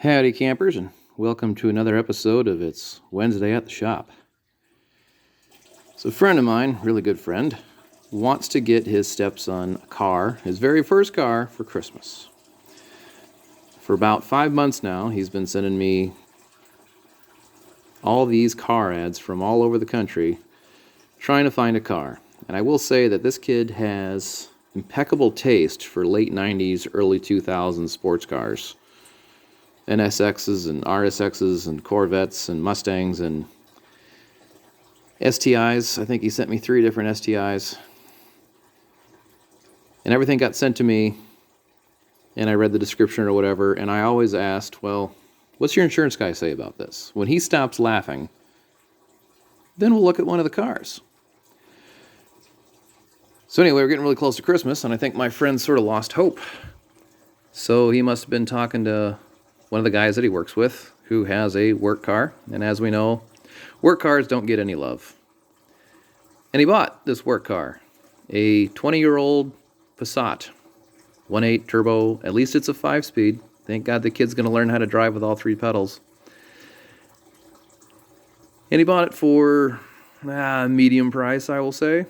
Howdy, campers, and welcome to another episode of It's Wednesday at the Shop. So a friend of mine, really good friend, wants to get his stepson a car, his very first car, for Christmas. For about 5 months now, he's been sending me all these car ads from all over the country trying to find a car. And I will say that this kid has impeccable taste for late 90s, early 2000s sports cars. NSXs and RSXs and Corvettes and Mustangs and STIs. I think he sent me 3 different STIs. And everything got sent to me, and I read the description or whatever, and I always asked, well, what's your insurance guy say about this? When he stops laughing, then we'll look at one of the cars. So anyway, we're getting really close to Christmas, and I think my friend sort of lost hope. So he must have been talking to one of the guys that he works with who has a work car. And as we know, work cars don't get any love. And he bought this work car, a 20-year-old Passat, 1.8 turbo. At least it's a 5-speed. Thank God the kid's going to learn how to drive with all 3 pedals. And he bought it for medium price, I will say.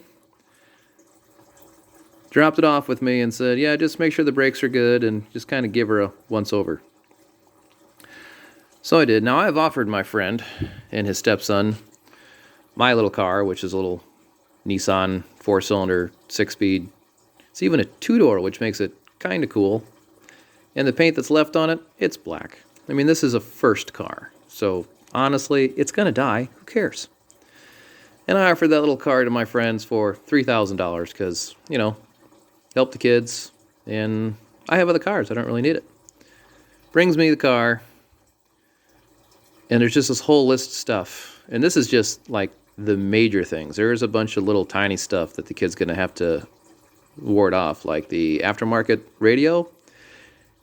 Dropped it off with me and said, yeah, just make sure the brakes are good and just kind of give her a once-over. So I did. Now, I have offered my friend and his stepson my little car, which is a little Nissan 4-cylinder, 6-speed. It's even a 2-door, which makes it kind of cool. And the paint that's left on it, it's black. I mean, this is a first car. So, honestly, it's going to die. Who cares? And I offered that little car to my friends for $3,000 because, help the kids. And I have other cars. I don't really need it. Brings me the car. And there's just this whole list of stuff. And this is just like the major things. There's a bunch of little tiny stuff that the kid's going to have to ward off. Like the aftermarket radio.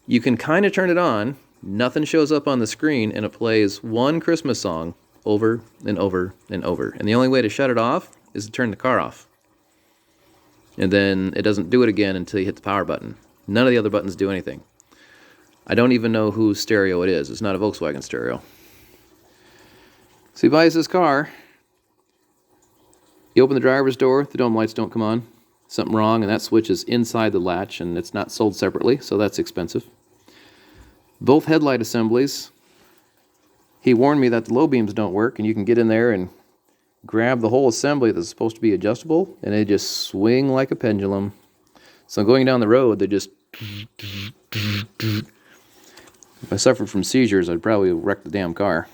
You can kind of turn it on. Nothing shows up on the screen. And it plays one Christmas song over and over and over. And the only way to shut it off is to turn the car off. And then it doesn't do it again until you hit the power button. None of the other buttons do anything. I don't even know whose stereo it is. It's not a Volkswagen stereo. So he buys this car. You open the driver's door, the dome lights don't come on. Something wrong, and that switch is inside the latch, and it's not sold separately, so that's expensive. Both headlight assemblies. He warned me that the low beams don't work, and you can get in there and grab the whole assembly that's supposed to be adjustable, and they just swing like a pendulum. So going down the road, they just... If I suffered from seizures, I'd probably wreck the damn car.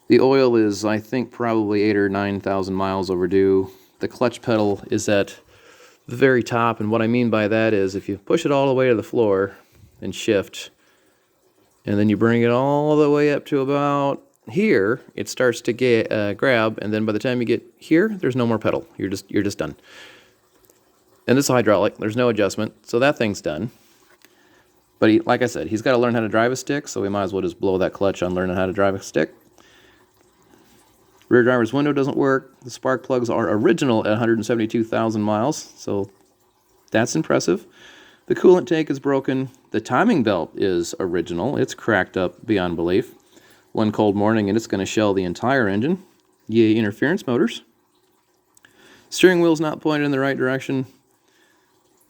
The oil is, I think, probably 8,000 or 9,000 miles overdue. The clutch pedal is at the very top, and what I mean by that is if you push it all the way to the floor and shift, and then you bring it all the way up to about here, it starts to get grab, and then by the time you get here, there's no more pedal. You're just done. And this is hydraulic. There's no adjustment, so that thing's done. But like I said, he's got to learn how to drive a stick, so we might as well just blow that clutch on learning how to drive a stick. Rear driver's window doesn't work. The spark plugs are original at 172,000 miles, so that's impressive. The coolant tank is broken. The timing belt is original. It's cracked up beyond belief. One cold morning, and it's going to shell the entire engine. Yay, interference motors. Steering wheel's not pointed in the right direction.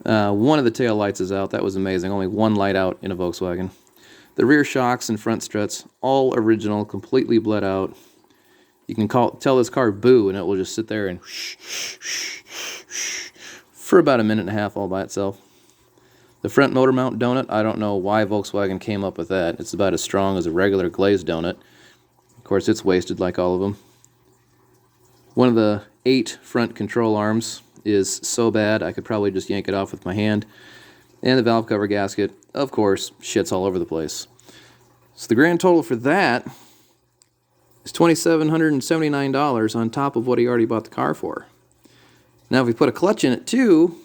One of the tail lights is out. That was amazing. Only one light out in a Volkswagen. The rear shocks and front struts, all original, completely bled out. You can tell this car boo, and it will just sit there and for about a minute and a half all by itself. The front motor mount donut, I don't know why Volkswagen came up with that. It's about as strong as a regular glazed donut. Of course, it's wasted like all of them. One of the 8 front control arms is so bad I could probably just yank it off with my hand. And the valve cover gasket, of course, shits all over the place. So the grand total for that is $2,779 on top of what he already bought the car for. Now, if we put a clutch in it too,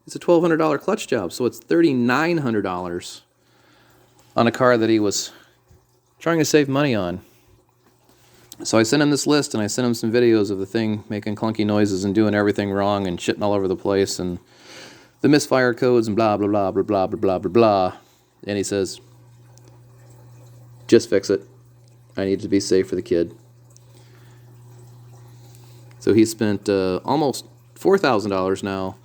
it's a $1,200 clutch job, so it's $3,900 on a car that he was trying to save money on. So I sent him this list, and I sent him some videos of the thing making clunky noises and doing everything wrong and shitting all over the place and the misfire codes and blah, blah, blah, blah, blah, blah, blah, blah, blah. And he says, Just fix it. I need it to be safe for the kid. So he spent almost $4,000 now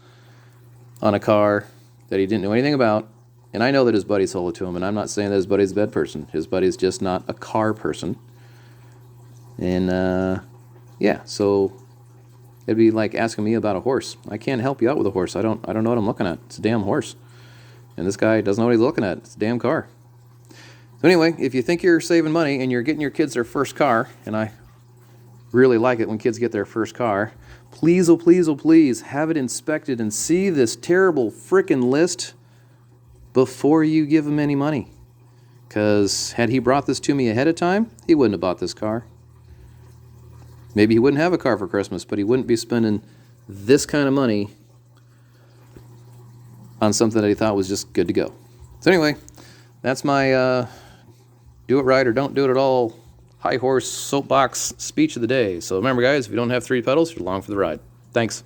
on a car that he didn't know anything about. And I know that his buddy sold it to him, and I'm not saying that his buddy's a bad person. His buddy's just not a car person. And yeah, so it'd be like asking me about a horse. I can't help you out with a horse. I don't know what I'm looking at. It's a damn horse. And this guy doesn't know what he's looking at. It's a damn car. So anyway, if you think you're saving money and you're getting your kids their first car, and I really like it when kids get their first car, please, oh please, oh please, have it inspected and see this terrible frickin' list before you give him any money. Because had he brought this to me ahead of time, he wouldn't have bought this car. Maybe he wouldn't have a car for Christmas, but he wouldn't be spending this kind of money on something that he thought was just good to go. So anyway, that's my do it right or don't do it at all high horse soapbox speech of the day. So remember, guys, if you don't have 3 pedals, you're along for the ride. Thanks.